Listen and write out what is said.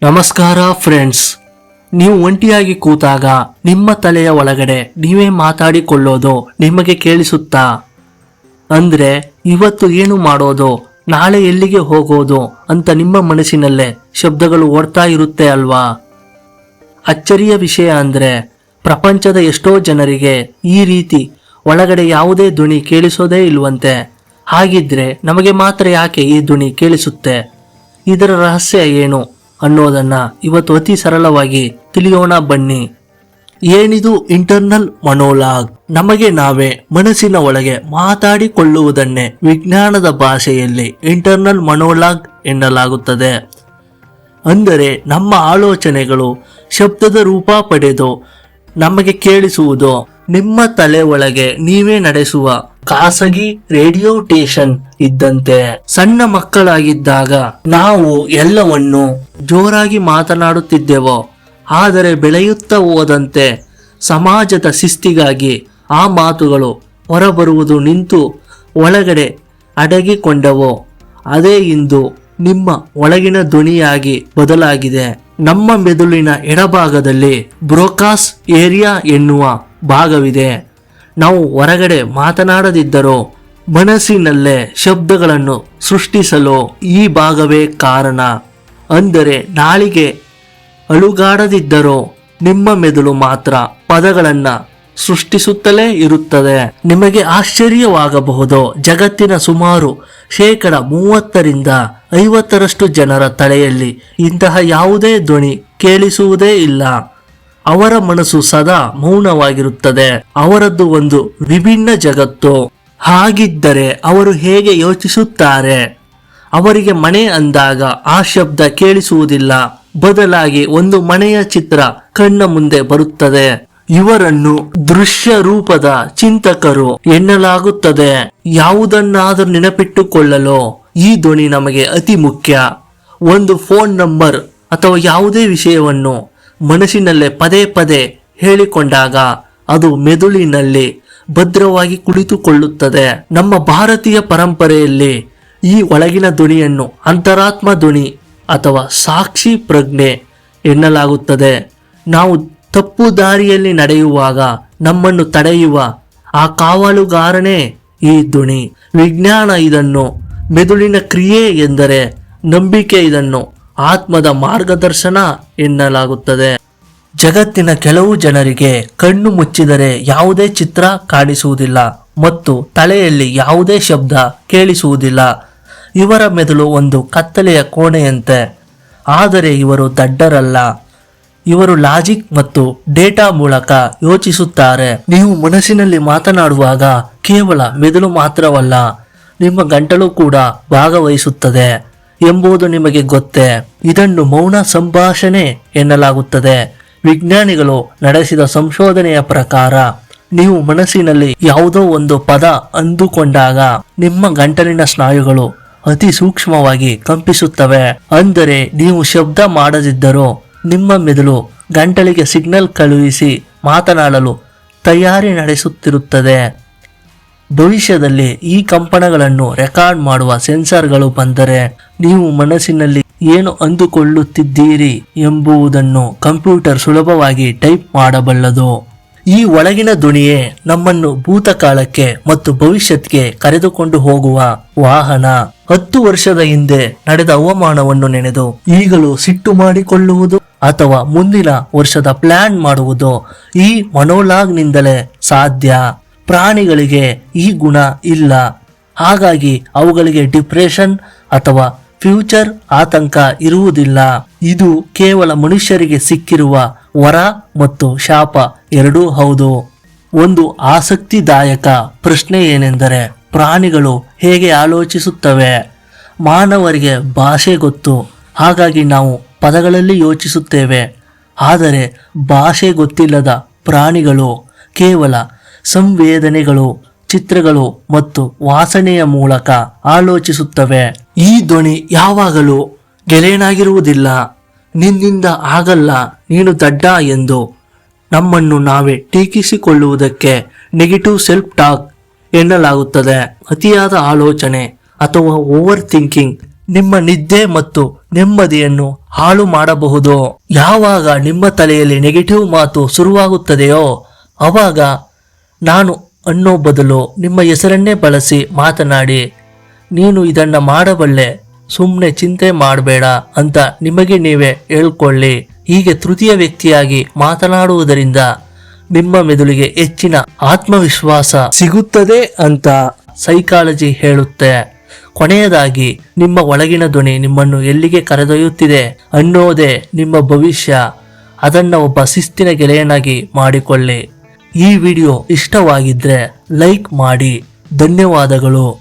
ನಮಸ್ಕಾರ ಫ್ರೆಂಡ್ಸ್. ನೀವು ಒಂಟಿಯಾಗಿ ಕೂತಾಗ ನಿಮ್ಮ ತಲೆಯ ಒಳಗಡೆ ನೀವೇ ಮಾತಾಡಿಕೊಳ್ಳೋದು ನಿಮಗೆ ಕೇಳಿಸುತ್ತಾ? ಅಂದ್ರೆ ಇವತ್ತು ಏನು ಮಾಡೋದು, ನಾಳೆ ಎಲ್ಲಿಗೆ ಹೋಗೋದು ಅಂತ ನಿಮ್ಮ ಮನಸ್ಸಿನಲ್ಲೇ ಶಬ್ದಗಳು ಓಡ್ತಾ ಇರುತ್ತೆ ಅಲ್ವಾ? ಅಚ್ಚರಿಯ ವಿಷಯ ಅಂದ್ರೆ ಪ್ರಪಂಚದ ಎಷ್ಟೋ ಜನರಿಗೆ ಈ ರೀತಿ ಒಳಗಡೆ ಯಾವುದೇ ಧ್ವನಿ ಕೇಳಿಸೋದೇ ಇಲ್ವಂತೆ. ಹಾಗಿದ್ರೆ ನಮಗೆ ಮಾತ್ರ ಯಾಕೆ ಈ ಧ್ವನಿ ಕೇಳಿಸುತ್ತೆ? ಇದರ ರಹಸ್ಯ ಏನು ಅನ್ನೋದನ್ನ ಇವತ್ತು ಅತಿ ಸರಳವಾಗಿ ತಿಳಿಯೋಣ ಬನ್ನಿ. ಏನಿದು ಇಂಟರ್ನಲ್ ಮನೋಲಾಗ್? ನಮಗೆ ನಾವೇ ಮನಸ್ಸಿನ ಒಳಗೆ ಮಾತಾಡಿಕೊಳ್ಳುವುದನ್ನೇ ವಿಜ್ಞಾನದ ಭಾಷೆಯಲ್ಲಿ ಇಂಟರ್ನಲ್ ಮನೋಲಾಗ್ ಎನ್ನಲಾಗುತ್ತದೆ. ಅಂದರೆ ನಮ್ಮ ಆಲೋಚನೆಗಳು ಶಬ್ದದ ರೂಪ ಪಡೆದು ನಮಗೆ ಕೇಳಿಸುವುದು. ನಿಮ್ಮ ತಲೆ ಒಳಗೆ ನೀವೇ ನಡೆಸುವ ಖಾಸಗಿ ರೇಡಿಯೋ ಸ್ಟೇಷನ್ ಇದ್ದಂತೆ. ಸಣ್ಣ ಮಕ್ಕಳಾಗಿದ್ದಾಗ ನಾವು ಎಲ್ಲವನ್ನು ಜೋರಾಗಿ ಮಾತನಾಡುತ್ತಿದ್ದೆವೋ, ಆದರೆ ಬೆಳೆಯುತ್ತಾ ಹೋದಂತೆ ಸಮಾಜದ ಶಿಸ್ತಿಗಾಗಿ ಆ ಮಾತುಗಳು ಹೊರಬರುವುದು ನಿಂತು ಒಳಗಡೆ ಅಡಗಿಕೊಂಡವೋ. ಅದೇ ಇಂದು ನಿಮ್ಮ ಒಳಗಿನ ಧ್ವನಿಯಾಗಿ ಬದಲಾಗಿದೆ. ನಮ್ಮ ಮೆದುಳಿನ ಎಡಭಾಗದಲ್ಲಿ ಬ್ರೋಕಾಸ್ ಏರಿಯಾ ಎನ್ನುವ ಭಾಗವಿದೆ. ನಾವು ಹೊರಗಡೆ ಮಾತನಾಡದಿದ್ದರೂ ಮನಸ್ಸಿನಲ್ಲೇ ಶಬ್ದಗಳನ್ನು ಸೃಷ್ಟಿಸಲು ಈ ಭಾಗವೇ ಕಾರಣ. ಅಂದರೆ ನಾಲಿಗೆ ಅಲುಗಾಡದಿದ್ದರೂ ನಿಮ್ಮ ಮೆದುಳು ಮಾತ್ರ ಪದಗಳನ್ನು ಸೃಷ್ಟಿಸುತ್ತಲೇ ಇರುತ್ತದೆ. ನಿಮಗೆ ಆಶ್ಚರ್ಯವಾಗಬಹುದು, ಜಗತ್ತಿನ ಸುಮಾರು 30-50% ಜನರ ತಲೆಯಲ್ಲಿ ಇಂತಹ ಯಾವುದೇ ಧ್ವನಿ ಕೇಳಿಸುವುದೇ ಇಲ್ಲ. ಅವರ ಮನಸ್ಸು ಸದಾ ಮೌನವಾಗಿರುತ್ತದೆ. ಅವರದ್ದು ಒಂದು ವಿಭಿನ್ನ ಜಗತ್ತು. ಹಾಗಿದ್ದರೆ ಅವರು ಹೇಗೆ ಯೋಚಿಸುತ್ತಾರೆ? ಅವರಿಗೆ ಮನೆ ಅಂದಾಗ ಆ ಶಬ್ದ ಕೇಳಿಸುವುದಿಲ್ಲ, ಬದಲಾಗಿ ಒಂದು ಮನೆಯ ಚಿತ್ರ ಕಣ್ಣ ಮುಂದೆ ಬರುತ್ತದೆ. ಇವರನ್ನು ದೃಶ್ಯ ರೂಪದ ಚಿಂತಕರು ಎನ್ನಲಾಗುತ್ತದೆ. ಯಾವುದನ್ನಾದರೂ ನೆನಪಿಟ್ಟುಕೊಳ್ಳಲು ಈ ಧ್ವನಿ ನಮಗೆ ಅತಿ ಮುಖ್ಯ. ಒಂದು ಫೋನ್ ನಂಬರ್ ಅಥವಾ ಯಾವುದೇ ವಿಷಯವನ್ನು ಮನಸ್ಸಿನಲ್ಲೇ ಪದೇ ಪದೇ ಹೇಳಿಕೊಂಡಾಗ ಅದು ಮೆದುಳಿನಲ್ಲಿ ಭದ್ರವಾಗಿ ಕುಳಿತುಕೊಳ್ಳುತ್ತದೆ. ನಮ್ಮ ಭಾರತೀಯ ಪರಂಪರೆಯಲ್ಲಿ ಈ ಒಳಗಿನ ಧ್ವನಿಯನ್ನು ಅಂತರಾತ್ಮ ಧ್ವನಿ ಅಥವಾ ಸಾಕ್ಷಿ ಪ್ರಜ್ಞೆ ಎನ್ನಲಾಗುತ್ತದೆ. ನಾವು ತಪ್ಪು ದಾರಿಯಲ್ಲಿ ನಡೆಯುವಾಗ ನಮ್ಮನ್ನು ತಡೆಯುವ ಆ ಕಾವಲುಗಾರನೇ ಈ ಧ್ವನಿ. ವಿಜ್ಞಾನ ಇದನ್ನು ಮೆದುಳಿನ ಕ್ರಿಯೆ ಎಂದರೆ, ನಂಬಿಕೆ ಇದನ್ನು ಆತ್ಮದ ಮಾರ್ಗದರ್ಶನ ಎನ್ನಲಾಗುತ್ತದೆ. ಜಗತ್ತಿನ ಕೆಲವು ಜನರಿಗೆ ಕಣ್ಣು ಮುಚ್ಚಿದರೆ ಯಾವುದೇ ಚಿತ್ರ ಕಾಣಿಸುವುದಿಲ್ಲ ಮತ್ತು ತಲೆಯಲ್ಲಿ ಯಾವುದೇ ಶಬ್ದ ಕೇಳಿಸುವುದಿಲ್ಲ. ಇವರ ಮೆದುಳು ಒಂದು ಕತ್ತಲೆಯ ಕೋಣೆಯಂತೆ. ಆದರೆ ಇವರು ದಡ್ಡರಲ್ಲ. ಇವರು ಲಾಜಿಕ್ ಮತ್ತು ಡೇಟಾ ಮೂಲಕ ಯೋಚಿಸುತ್ತಾರೆ. ನೀವು ಮನಸ್ಸಿನಲ್ಲಿ ಮಾತನಾಡುವಾಗ ಕೇವಲ ಮೆದುಳು ಮಾತ್ರವಲ್ಲ, ನಿಮ್ಮ ಗಂಟಲು ಕೂಡ ಭಾಗವಹಿಸುತ್ತದೆ ಎಂಬುದು ನಿಮಗೆ ಗೊತ್ತೇ? ಇದನ್ನು ಮೌನ ಸಂಭಾಷಣೆ ಎನ್ನಲಾಗುತ್ತದೆ. ವಿಜ್ಞಾನಿಗಳು ನಡೆಸಿದ ಸಂಶೋಧನೆಯ ಪ್ರಕಾರ ನೀವು ಮನಸ್ಸಿನಲ್ಲಿ ಯಾವುದೋ ಒಂದು ಪದ ಅಂದುಕೊಂಡಾಗ ನಿಮ್ಮ ಗಂಟಲಿನ ಸ್ನಾಯುಗಳು ಅತಿ ಸೂಕ್ಷ್ಮವಾಗಿ ಕಂಪಿಸುತ್ತವೆ. ಅಂದರೆ ನೀವು ಶಬ್ದ ಮಾಡದಿದ್ದರೂ ನಿಮ್ಮ ಮೆದುಳು ಗಂಟಲಿಗೆ ಸಿಗ್ನಲ್ ಕಳುಹಿಸಿ ಮಾತನಾಡಲು ತಯಾರಿ ನಡೆಸುತ್ತಿರುತ್ತದೆ. ಭವಿಷ್ಯದಲ್ಲಿ ಈ ಕಂಪನಗಳನ್ನು ರೆಕಾರ್ಡ್ ಮಾಡುವ ಸೆನ್ಸರ್ಗಳು ಬಂದರೆ ನೀವು ಮನಸ್ಸಿನಲ್ಲಿ ಏನು ಅಂದುಕೊಳ್ಳುತ್ತಿದ್ದೀರಿ ಎಂಬುದನ್ನು ಕಂಪ್ಯೂಟರ್ ಸುಲಭವಾಗಿ ಟೈಪ್ ಮಾಡಬಲ್ಲದು. ಈ ಒಳಗಿನ ಧ್ವನಿಯೇ ನಮ್ಮನ್ನು ಭೂತಕಾಲಕ್ಕೆ ಮತ್ತು ಭವಿಷ್ಯಕ್ಕೆ ಕರೆದುಕೊಂಡು ಹೋಗುವ ವಾಹನ. 10 ವರ್ಷದ ಹಿಂದೆ ನಡೆದ ಅವಮಾನವನ್ನು ನೆನೆದು ಈಗಲೂ ಸಿಟ್ಟು ಮಾಡಿಕೊಳ್ಳುವುದು ಅಥವಾ ಮುಂದಿನ ವರ್ಷದ ಪ್ಲಾನ್ ಮಾಡುವುದು ಈ ಮನೋಲಾಗ್ನಿಂದಲೇ ಸಾಧ್ಯ. ಪ್ರಾಣಿಗಳಿಗೆ ಈ ಗುಣ ಇಲ್ಲ. ಹಾಗಾಗಿ ಅವುಗಳಿಗೆ ಡಿಪ್ರೆಷನ್ ಅಥವಾ ಫ್ಯೂಚರ್ ಆತಂಕ ಇರುವುದಿಲ್ಲ. ಇದು ಕೇವಲ ಮನುಷ್ಯರಿಗೆ ಸಿಕ್ಕಿರುವ ವರ ಮತ್ತು ಶಾಪ ಎರಡೂ ಹೌದು. ಒಂದು ಆಸಕ್ತಿದಾಯಕ ಪ್ರಶ್ನೆ ಏನೆಂದರೆ, ಪ್ರಾಣಿಗಳು ಹೇಗೆ ಆಲೋಚಿಸುತ್ತವೆ? ಮಾನವರಿಗೆ ಭಾಷೆ ಗೊತ್ತು, ಹಾಗಾಗಿ ನಾವು ಪದಗಳಲ್ಲಿ ಯೋಚಿಸುತ್ತೇವೆ. ಆದರೆ ಭಾಷೆ ಗೊತ್ತಿಲ್ಲದ ಪ್ರಾಣಿಗಳು ಕೇವಲ ಸಂವೇದನೆಗಳು, ಚಿತ್ರಗಳು ಮತ್ತು ವಾಸನೆಯ ಮೂಲಕ ಆಲೋಚಿಸುತ್ತವೆ. ಈ ಧ್ವನಿ ಯಾವಾಗಲೂ ಗೆಳೆಯನಾಗಿರುವುದಿಲ್ಲ. ನಿನ್ನಿಂದ ಆಗಲ್ಲ, ನೀನು ದಡ್ಡ ಎಂದು ನಮ್ಮನ್ನು ನಾವೇ ಟೀಕಿಸಿಕೊಳ್ಳುವುದಕ್ಕೆ ನೆಗೆಟಿವ್ ಸೆಲ್ಫ್ ಟಾಕ್ ಎನ್ನಲಾಗುತ್ತದೆ. ಅತಿಯಾದ ಆಲೋಚನೆ ಅಥವಾ ಓವರ್ ಥಿಂಕಿಂಗ್ ನಿಮ್ಮ ನಿದ್ದೆ ಮತ್ತು ನೆಮ್ಮದಿಯನ್ನು ಹಾಳು ಮಾಡಬಹುದು. ಯಾವಾಗ ನಿಮ್ಮ ತಲೆಯಲ್ಲಿ ನೆಗೆಟಿವ್ ಮಾತು ಶುರುವಾಗುತ್ತದೆಯೋ ಆವಾಗ ನಾನು ಅನ್ನೋ ಬದಲು ನಿಮ್ಮ ಹೆಸರನ್ನೇ ಬಳಸಿ ಮಾತನಾಡಿ. ನೀನು ಇದನ್ನ ಮಾಡಬಲ್ಲೆ, ಸುಮ್ಮನೆ ಚಿಂತೆ ಮಾಡಬೇಡ ಅಂತ ನಿಮಗೆ ನೀವೇ ಹೇಳ್ಕೊಳ್ಳಿ. ಹೀಗೆ ತೃತೀಯ ವ್ಯಕ್ತಿಯಾಗಿ ಮಾತನಾಡುವುದರಿಂದ ನಿಮ್ಮ ಮೆದುಳಿಗೆ ಹೆಚ್ಚಿನ ಆತ್ಮವಿಶ್ವಾಸ ಸಿಗುತ್ತದೆ ಅಂತ ಸೈಕಾಲಜಿ ಹೇಳುತ್ತೆ. ಕೊನೆಯದಾಗಿ ನಿಮ್ಮ ಒಳಗಿನ ಧ್ವನಿ ನಿಮ್ಮನ್ನು ಎಲ್ಲಿಗೆ ಕರೆದೊಯ್ಯುತ್ತಿದೆ ಅನ್ನೋದೇ ನಿಮ್ಮ ಭವಿಷ್ಯ. ಅದನ್ನ ಒಬ್ಬ ಶಿಸ್ತಿನ ಗೆಳೆಯನಾಗಿ ಮಾಡಿಕೊಳ್ಳಿ. ಈ ವಿಡಿಯೋ ಇಷ್ಟವಾಗಿದ್ರೆ ಲೈಕ್ ಮಾಡಿ. ಧನ್ಯವಾದಗಳು.